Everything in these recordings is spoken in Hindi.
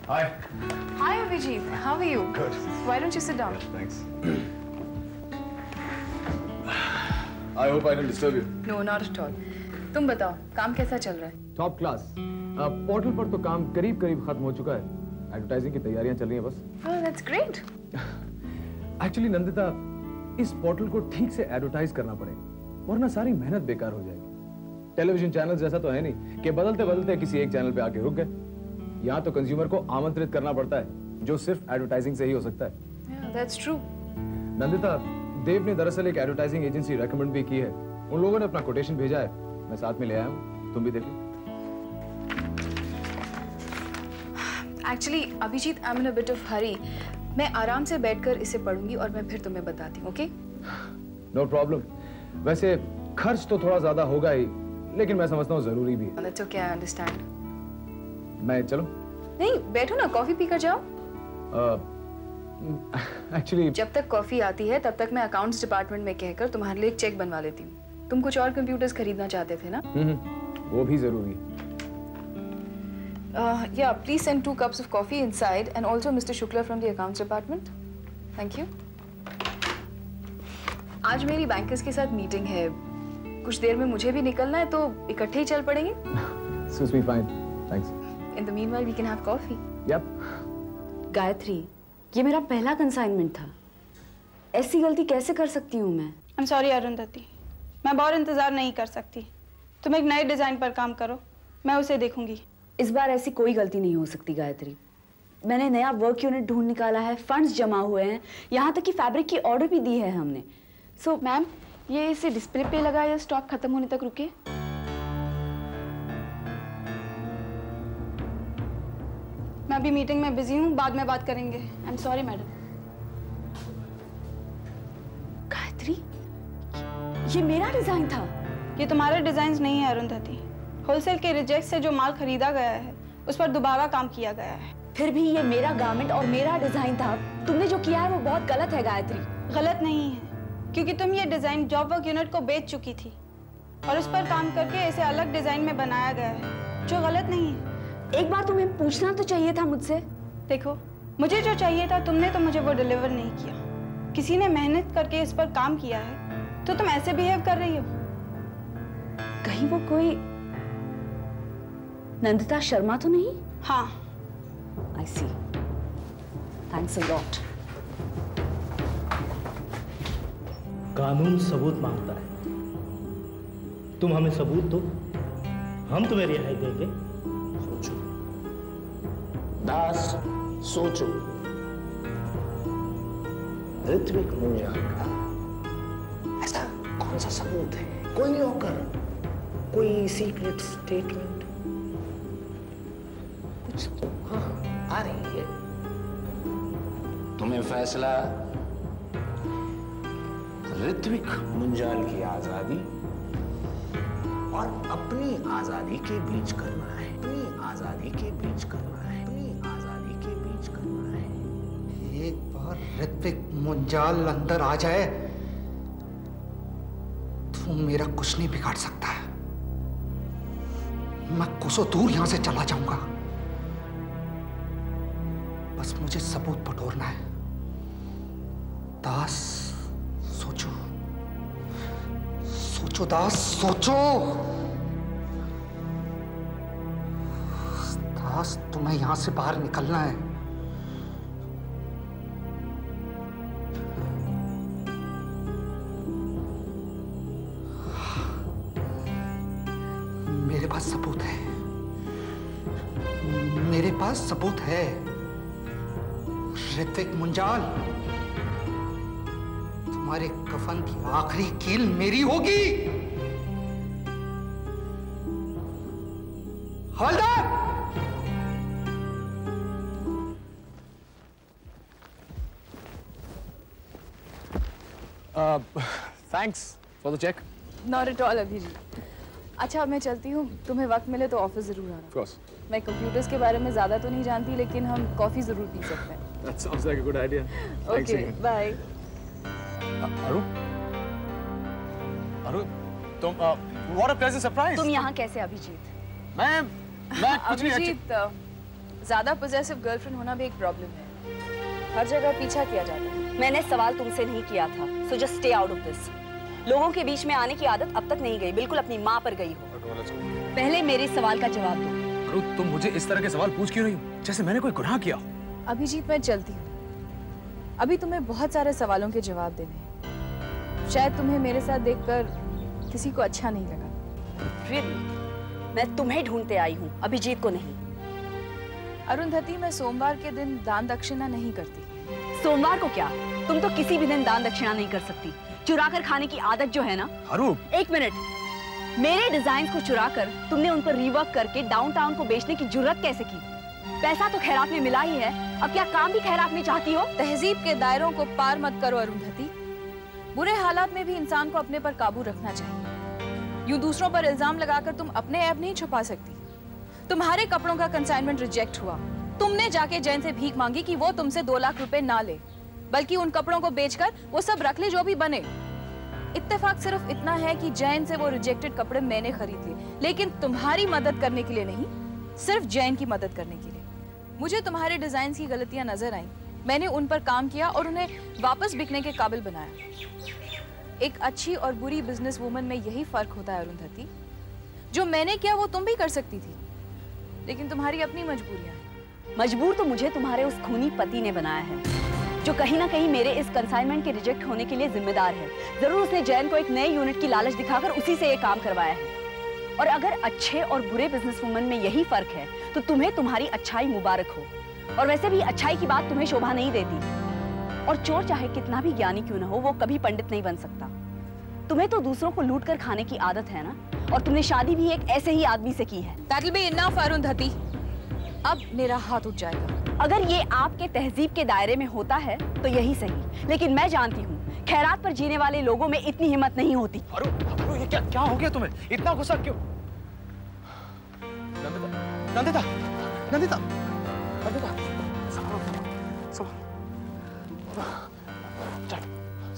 Hi. Hi, Abhijit. How are you? Good. Why don't you sit down? Yeah, thanks. I hope I didn't disturb you. No, not at all. तुम बताओ, काम कैसा चल रहा है? Top class. पोर्टल पर तो काम करीब खत्म हो चुका है. एडवर्टाइजिंग की तैयारियां चल रही हैं बस. Oh, that's great. Actually, Nandita, इस पोर्टल को ठीक से एडवर्टाइज करना पड़ेगा, वरना सारी मेहनत बेकार हो जाएगी. टेलीविजन चैनल जैसा तो है नहीं कि बदलते किसी एक चैनल पे आके रुक गए. यहाँ तो कंज्यूमर को आमंत्रित करना पड़ता है, जो सिर्फ एडवर्टाइजिंग से ही हो सकता है. Yeah, that's true. नंदिता, देव ने दरअसल एक एडवर्टाइजिंग एजेंसी रेकमेंड भी की है. उन लोगों ने अपना कोटेशन भेजा है, मैं साथ में ले आया हूँ. तुम भी देखो. Actually, Abhijit, I'm in a bit of hurry. मैं आराम से बैठकर इसे पढ़ूंगी और मैं फिर तुम्हें बताती हूँ, okay? No problem. वैसे खर्च तो थोड़ा ज्यादा होगा ही, लेकिन मैं समझता हूँ जरूरी भी है. That's okay, I understand. मैं चलूं? नहीं, बैठो ना, कॉफी पीकर जाओ. Actually, जब तक कॉफी आती है, तब तक मैं अकाउंट्स डिपार्टमेंट में कहकर तुम्हारे लिए एक चेक बनवा लेती हूँ. तुम कुछ और कंप्यूटर्स खरीदना चाहते थे ना? वो भी जरूरी है. Yeah, please send 2 cups of coffee inside and also Mr. Shukla from the accounts department. Thank you. आज मेरी बैंकर्स के साथ मीटिंग है. कुछ देर में मुझे भी निकलना है, तो इकट्ठे ही चल पड़ेंगे. Suits me fine. Thanks. In the meanwhile, we can have coffee. Yep. Gayatri, ये मेरा पहला कंसाइनमेंट था. ऐसी गलती कैसे कर सकती हूँ मैं? I'm sorry अरुंधति, मैं बहुत इंतजार नहीं कर सकती. तुम एक नए डिजाइन पर काम करो, मैं उसे देखूंगी. इस बार ऐसी कोई गलती नहीं हो सकती गायत्री. मैंने नया वर्क यूनिट ढूंढ निकाला है, फंड्स जमा हुए हैं, यहाँ तक कि फैब्रिक की ऑर्डर भी दी है हमने. सो मैम, ये इसे डिस्प्ले पे लगा या स्टॉक खत्म होने तक रुके? मैं अभी मीटिंग में बिजी हूँ, बाद में बात करेंगे. आई एम सॉरी मैडम. गायत्री, ये मेरा डिजाइन था. ये तुम्हारे डिजाइन नहीं है अरुंधति. होलसेल के रिजेक्ट से जो माल खरीदा गया है, उस पर दोबारा काम किया गया है. फिर भी ये मेरा गारमेंट और मेरा डिजाइन था. तुमने जो किया है वो बहुत गलत है गायत्री. गलत नहीं है, क्योंकि तुम ये डिजाइन जॉब वर्क यूनिट को बेच चुकी थी और उस पर काम करके इसे अलग डिजाइन में बनाया गया है, जो गलत नहीं है. एक बार तुम्हें पूछना तो चाहिए था मुझसे. देखो, मुझे जो चाहिए था तुमने तो मुझे वो डिलीवर नहीं किया. किसी ने मेहनत करके इस पर काम किया है, तो तुम ऐसे बिहेव कर रही हो. कहीं वो कोई नंदिता शर्मा तो नहीं? हाँ. I see. Thanks a lot. कानून सबूत मांगता है. तुम हमें सबूत दो, हम तुम्हें रिहाई देंगे. सोचो दास, सोचो. ऋत्विक मुंजाल का ऐसा कौन सा सबूत है? कोई नौकर, कोई सीक्रेट स्टेटमेंट, कुछ तो आ रही है. तुम्हें फैसला ऋत्विक मुंजाल की आजादी और अपनी आजादी के बीच करना है. अपनी आजादी के बीच करना है. अपनी आजादी के बीच करना है. एक बार ऋत्विक मुंजाल अंदर आ जाए तो मेरा कुछ नहीं बिगाड़ सकता है. मैं कोसों दूर यहां से चला जाऊंगा. बस मुझे सबूत बटोरना है. दास, सोचो सोचो दास, सोचो. दास, तुम्हें यहां से बाहर निकलना है. मेरे पास सबूत है. मेरे पास सबूत है. ऋत्विक मुंजाल, तुम्हारे कफन की आखिरी कील मेरी होगी. हवलदार! Thanks for the check. Not at all, Abhijit. अच्छा, अब मैं चलती हूँ. तुम्हें वक्त मिले तो ऑफिस जरूर आना. Of course. मैं कंप्यूटर्स के बारे में ज्यादा तो नहीं जानती, लेकिन हम कॉफी जरूर पी सकते हैं. That sounds like a good idea. Thanks Okay, again. bye. अरु, तुम what a pleasant surprise. तुम यहाँ कैसे अभिजीत? मैं कुछ नहीं. अभिजीत, ज्यादा पोजेसिव गर्लफ्रेंड होना भी एक प्रॉब्लम है। हर जगह पीछा किया जाता है। मैंने सवाल तुमसे नहीं किया था, so just stay out of this. लोगों के बीच में आने की आदत अब तक नहीं गई, बिल्कुल अपनी माँ पर गई हो। पहले मेरे सवाल का जवाब दो। अरु, तुम मुझे इस तरह के सवाल पूछ क्यों रही हो, जैसे मैंने कोई गुनाह किया हो? अभिजीत, मैं चलती हूँ। अभी तुम्हें बहुत सारे सवालों के जवाब देने हैं। शायद तुम्हें मेरे साथ देखकर किसी को अच्छा नहीं लगा। Really? मैं तुम्हें ढूंढते आई हूँ, अभिजीत को नहीं। अरुंधति, मैं सोमवार के दिन दान दक्षिणा नहीं करती। सोमवार को क्या? तुम तो किसी भी दिन दान दक्षिणा नहीं कर सकती। चुरा कर खाने की आदत जो है ना। अरु, एक मिनट, मेरे डिजाइन को चुराकर तुमने उन पर रीवर्क करके डाउनटाउन को बेचने की जुर्रत कैसे की? पैसा तो खैरात में मिला ही है, अब क्या काम भी खैरात में चाहती हो? तहजीब के दायरों को पार मत करो अरुंधति। बुरे हालात में भी इंसान को अपने पर काबू रखना चाहिए। यूं दूसरों पर इल्जाम लगाकर तुम अपने ऐब नहीं छुपा सकती। तुम्हारे कपड़ों का कंसाइनमेंट रिजेक्ट हुआ, तुमने जाके जैन से भीख मांगी कि वो तुमसे 2 लाख रुपए ना ले, बल्कि उन कपड़ों को बेचकर वो सब रख ले जो भी बने। इत्तेफाक सिर्फ इतना है कि जैन से वो रिजेक्टेड कपड़े मैंने खरीद लिए, लेकिन तुम्हारी मदद करने के लिए नहीं, सिर्फ जैन की मदद करने के लिए। मुझे तुम्हारे डिजाइन की गलतियां नजर आईं, मैंने उन पर काम किया और उन्हें वापस बिकने के काबिल बनाया। एक अच्छी और बुरी बिजनेस वुमन में यही फर्क होता है अरुंधति। जो मैंने किया वो तुम भी कर सकती थी, लेकिन तुम्हारी अपनी मजबूरियां हैं। मजबूर तो मुझे तुम्हारे उस खूनी पति ने बनाया है, जो कहीं ना कहीं मेरे इस कंसाइनमेंट के रिजेक्ट होने के लिए जिम्मेदार है। जरूर उसने जैन को एक नए यूनिट की लालच दिखाकर उसी से ये काम करवाया है। और अगर अच्छे और बुरे बिजनेस वुमन में यही फर्क है, तो तुम्हें तुम्हारी अच्छाई मुबारक हो। और वैसे भी अच्छाई की बात तुम्हें शोभा नहीं देती। और चोर चाहे कितना भी ज्ञानी क्यों ना हो, वो कभी पंडित नहीं बन सकता। तुम्हें तो दूसरों को लूट कर खाने की आदत है ना, और तुमने शादी भी एक ऐसे ही आदमी से की है। That'll be enough, Arundhati. अब मेरा हाथ उठ जाएगा। अगर ये आपके तहजीब के दायरे में होता है तो यही सही, लेकिन मैं जानती हूँ खैरात पर जीने वाले लोगों में इतनी हिम्मत नहीं होती। अरु, ये क्या हो गया तुम्हें? इतना गुस्सा क्यों? नंदिता, नंदिता, नंदिता,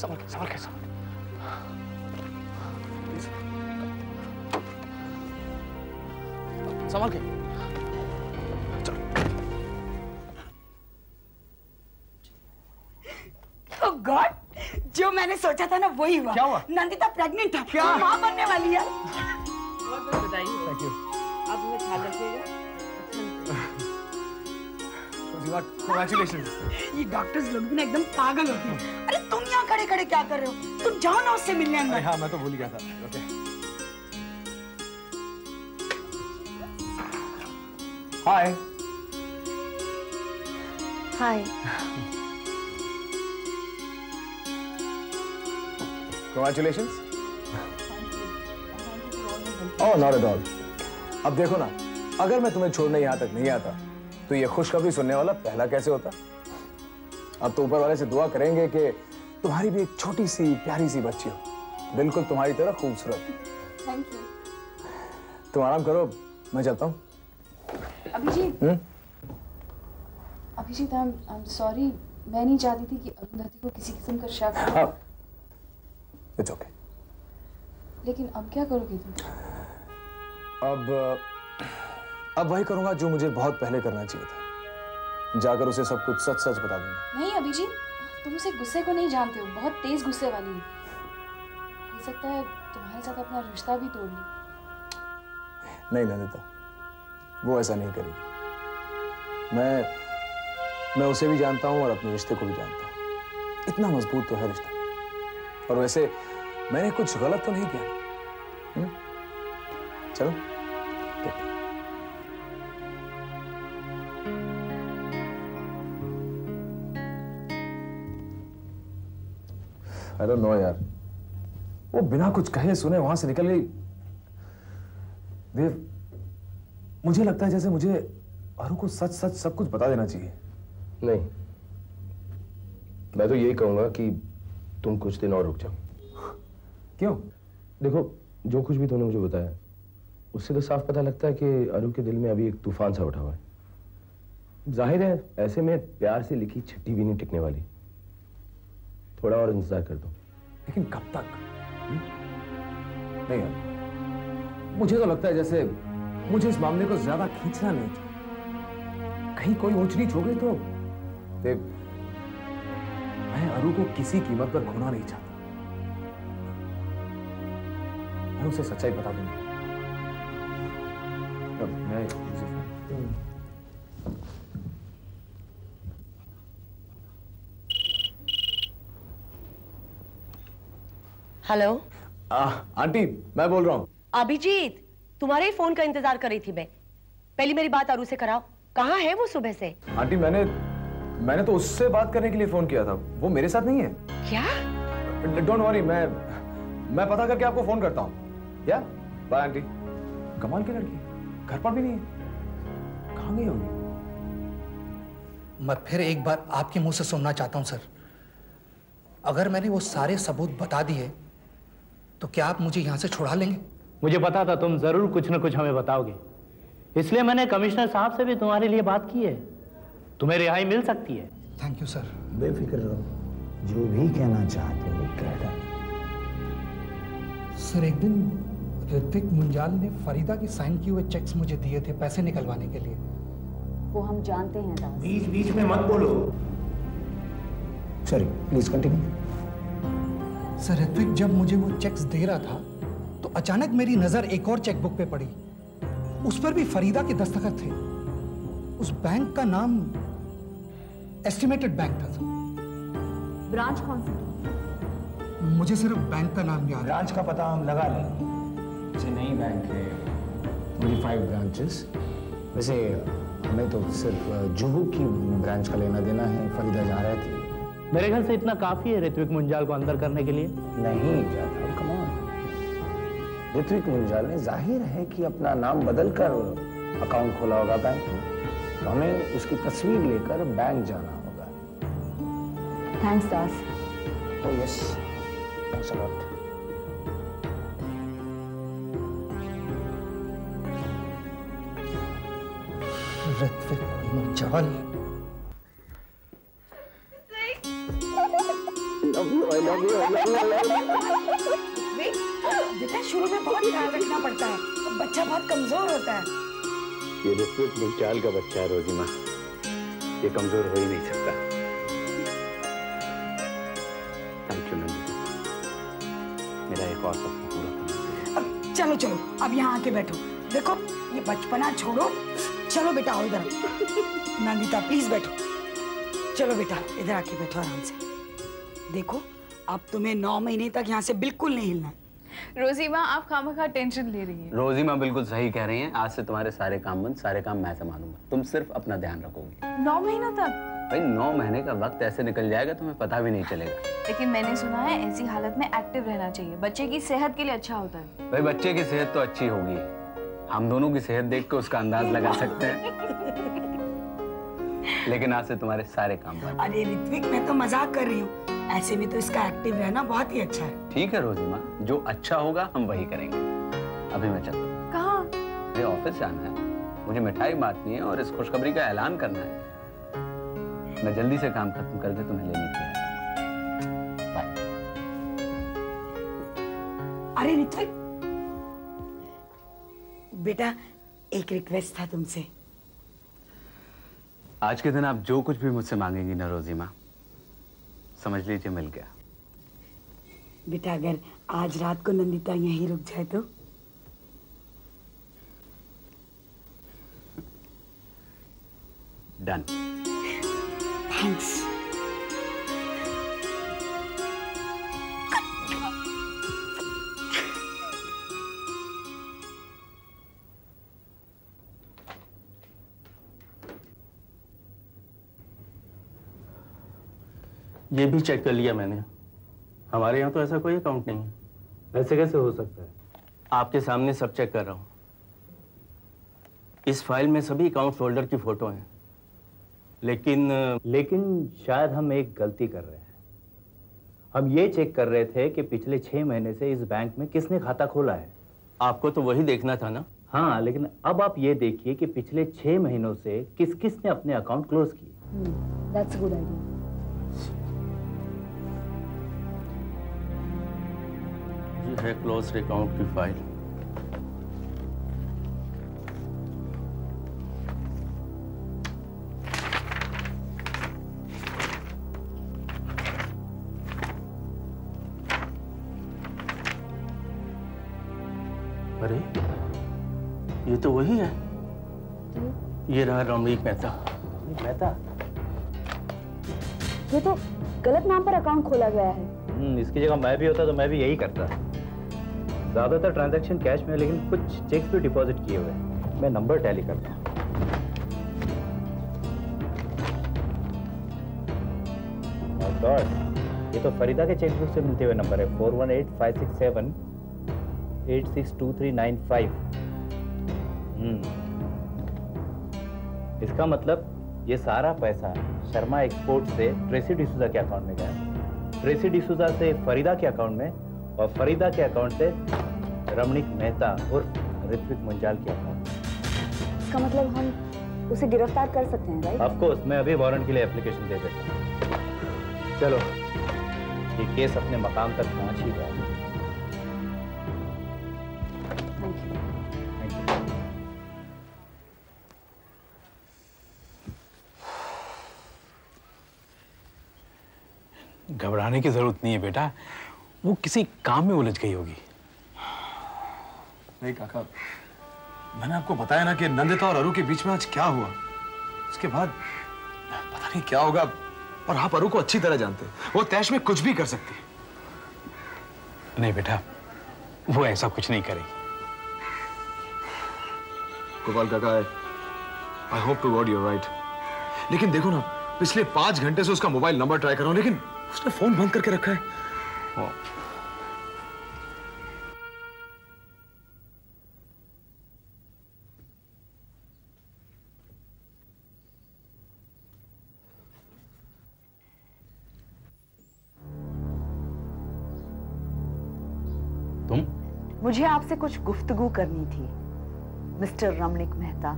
संभल के। संभल के। Oh God! जो मैंने सोचा था ना वही हुआ। क्या हुआ? नंदिता प्रेग्नेंट है। क्या? माँ बनने वाली है। बहुत बधाई हो। Thank you. आप हमें ख्याल रखिएगा। Congratulations. ये डॉक्टर्स लोग भी ना एकदम पागल होते हैं। अरे तुम यहाँ खड़े खड़े क्या कर रहे हो? तुम जाओ ना उससे मिलने अंदर। हाँ, मैं तो भूल गया था। Okay. Hi. Hi. Congratulations. Oh, not at all. अब देखो ना, अगर मैं तुम्हें छोड़ने यहाँ तक नहीं आता, तो ये खुशखबरी सुनने वाला पहला कैसे होता? अब तो ऊपर वाले से दुआ करेंगे कि तुम्हारी भी एक छोटी सी प्यारी सी बच्ची हो, बिल्कुल तुम्हारी तरह खूबसूरत। Thank you. तुम आराम करो, मैं चलता हूँ। Abhijeet, Abhijeet, I am sorry. मैं नहीं चाहती थी कि अरुंधति को किसी किस्म का शक हो। हाँ, इट्स ओके। लेकिन अब क्या करोगे तुम? अब वही करूंगा जो मुझे बहुत पहले करना चाहिए था। जाकर उसे सब कुछ सच सच बता दूंगा। नहीं अभिजीत, तुम उसे गुस्से को नहीं जानते हो, बहुत तेज गुस्से वाली है। हो सकता है तुम्हारे साथ अपना रिश्ता भी तोड़ ले। नहीं नंदिता, वो ऐसा नहीं करेगी। मैं उसे भी जानता हूं और अपने रिश्ते को भी जानता हूं। इतना मजबूत तो है रिश्ता। और वैसे मैंने कुछ गलत तो नहीं किया। चलो आई डोंट नो यार, वो बिना कुछ कहे सुने वहां से निकल गई। देव, मुझे लगता है जैसे मुझे अरु को सच सच सब कुछ बता देना चाहिए। नहीं, मैं तो यही कहूंगा कि तुम कुछ दिन और रुक जाओ। क्यों? देखो, जो कुछ भी तुमने मुझे बताया उससे तो साफ पता लगता है कि अरु के दिल में अभी एक तूफान सा उठा हुआ है। जाहिर है ऐसे में प्यार से लिखी चिट्ठी भी नहीं टिकने वाली। थोड़ा और इंतजार कर दो। लेकिन कब तक? नहीं यार, मुझे तो लगता है जैसे मुझे इस मामले को ज्यादा खींचना नहीं चाहिए। कहीं कोई ऊंच नीच हो गई तो देव, मैं अरु को किसी कीमत पर खोना नहीं चाहता। मैं उसे सच्चाई बता दूंगा। मैं हेलो आंटी, मैं बोल रहा हूँ। अभिजीत, तुम्हारे ही फोन का इंतजार कर रही थी मैं। पहली मेरी बात अरु से कराओ, कहाँ है वो सुबह से? आंटी मैंने तो उससे बात करने के लिए फोन किया था, वो मेरे साथ नहीं है। क्या? डोंट वरी, मैं पता करके आपको फोन करता हूँ। या बाय आंटी। कमाल की लड़की, घर पर भी नहीं है, कहाँ गई होगी? मैं फिर एक बार आपके मुंह से सुनना चाहता हूं सर, अगर मैंने वो सारे सबूत बता दिए तो क्या आप मुझे यहां से छुड़ा लेंगे? मुझे पता था तुम जरूर कुछ न कुछ हमें बताओगे, इसलिए मैंने कमिश्नर साहब से भी तुम्हारे लिए बात की है। तुम्हें रिहाई मिल सकती है। Thank you sir. बेफिक्र रहो, जो भी कहना चाहते हो कह दो। सर, एक दिन ऋत्विक मुंजाल ने फरीदा के साइन किए हुए चेक्स मुझे दिए थे पैसे निकलवाने के लिए। वो हम जानते हैं दास। बीच बीच में मत बोलो। Sorry, please continue. Sir, Ritvik जब मुझे वो चेक्स दे रहा था तो अचानक मेरी नजर एक और चेकबुक पे पड़ी। उस पर भी फरीदा के दस्तखत थे। उस बैंक का नाम एस्टिमेटेड बैंक था सर। ब्रांच कौन सी? मुझे सिर्फ बैंक का नाम याद। ब्रांच का पता हम लगा लेंगे। जैसे नई बैंक है, 25 ब्रांचेस। वैसे हमें तो सिर्फ जुहू की ब्रांच का लेना देना है। फरीदा जहाँ रहती है। मेरे ख्याल से इतना काफी है ऋत्विक मुंजाल को अंदर करने के लिए। नहीं जाता, कम ऑन। ऋत्विक मुंजाल ने जाहिर है कि अपना नाम बदलकर अकाउंट खोला होगा बैंक में, तो हमें उसकी तस्वीर लेकर बैंक जाना होगा। Thanks Das. Oh yes, thanks a lot. Ritvik Munjal. बेटा, शुरू में बहुत ख्याल रखना पड़ता है, बच्चा बहुत कमजोर होता है। ये ऋत्विक मुंजाल का बच्चा है रोजिमा, ये कमजोर हो ही नहीं सकता। थैंक यू नंदिता, मेरा एक और सपना पूरा करना चाहिए। चलो चलो, अब यहाँ आके बैठो। देखो, ये बचपना छोड़ो। चलो बेटा, आओ इधर। नंदिता प्लीज बैठो। चलो बेटा, इधर आके बैठो आराम से। देखो, अब तुम्हें 9 महीने तक यहाँ से बिल्कुल नहीं हिलना। रोजी माँ, आप खामखा टेंशन ले रही हैं। रोजी माँ बिल्कुल सही कह रही हैं। आज से तुम्हारे सारे काम बंद, सारे काम मैं संभालूंगा। तुम सिर्फ अपना ध्यान रखोगी। 9 महीनों तक? भाई 9 महीने का वक्त ऐसे निकल जाएगा तुम्हें पता भी नहीं चलेगा। लेकिन मैंने सुना है ऐसी हालत में एक्टिव रहना चाहिए, बच्चे की सेहत के लिए अच्छा होता है। भाई बच्चे की सेहत तो अच्छी होगी, हम दोनों की सेहत देख के उसका अंदाज लगा सकते हैं। लेकिन आज से तुम्हारे सारे काम बंद। अरे ऋत्विक, मैं तो मजाक कर रही हूँ। ऐसे में तो इसका एक्टिव रहना बहुत ही अच्छा है। ठीक है रोजी माँ, जो अच्छा होगा हम वही करेंगे। अभी मैं चलता हूँ। कहाँ? मुझे ऑफिस जाना है, मुझे मिठाई बांटनी है और इस खुशखबरी का ऐलान करना है। मैं जल्दी से काम खत्म करके तुम्हें लेने के लिए आऊंगा। बाय। अरे ऋत्विक बेटा, एक रिक्वेस्ट था तुमसे। आज के दिन आप जो कुछ भी मुझसे मांगेंगी ना रोजी माँ, समझ लीजिए मिल गया। बेटा, अगर आज रात को नंदिता यहीं रुक जाए तो? डन। थैंक्स। ये भी चेक कर लिया मैंने, हमारे यहाँ तो ऐसा कोई अकाउंट नहीं है। ऐसे कैसे हो सकता है? आपके सामने सब चेक कर रहा हूँ। इस फाइल में सभी अकाउंट होल्डर की फोटो हैं, लेकिन शायद हम एक गलती कर रहे हैं। हम ये चेक कर रहे थे कि पिछले 6 महीने से इस बैंक में किसने खाता खोला है। आपको तो वही देखना था ना? हाँ, लेकिन अब आप ये देखिए कि पिछले 6 महीनों से किस किस ने अपने अकाउंट क्लोज किए। That's a good idea. ये है क्लोज्ड अकाउंट की फाइल। अरे ये तो वही है। ये रहा रमणीक मेहता। मेहता, ये तो गलत नाम पर अकाउंट खोला गया है। इसकी जगह मैं भी होता तो मैं भी यही करता। ज्यादातर ट्रांजैक्शन कैश में है, लेकिन कुछ चेक्स भी डिपॉजिट किए हुए हैं। मैं नंबर टैली करता हूँ। गॉड, ये तो फरीदा के चेकबुक से मिलते हुए नंबर है। 418567862395। इसका मतलब ये सारा पैसा शर्मा एक्सपोर्ट से ट्रेसी डिसूजा के अकाउंट में गया, ट्रेसी डिसूजा से फरीदा के अकाउंट में, और फरीदा के अकाउंट से रमणीक मेहता और ऋत्विक मुंजाल के अकाउंट। इसका मतलब हम उसे गिरफ्तार कर सकते हैं, राइट? ऑफ कोर्स, मैं अभी वारंट के लिए एप्लीकेशन दे देता हूँ। चलो, ये केस अपने मकाम तक पहुंच ही गया। Thank you. घबराने की जरूरत नहीं है बेटा, वो किसी काम में उलझ गई होगी। नहीं काका, मैंने आपको बताया ना कि नंदिता और अरु के बीच में आज क्या हुआ। उसके बाद पता नहीं क्या होगा, और आप अरु को अच्छी तरह जानते हैं, वो तैश में कुछ भी कर सकती है। नहीं बेटा, वो ऐसा कुछ नहीं करेगी। गोपाल काका, I hope to God you are right. लेकिन देखो ना, पिछले 5 घंटे से उसका मोबाइल नंबर ट्राई कर रहा हूं, लेकिन उसने फोन बंद करके रखा है। मुझे आपसे कुछ गुफ्तगू करनी थी, मिस्टर रमणीक मेहता।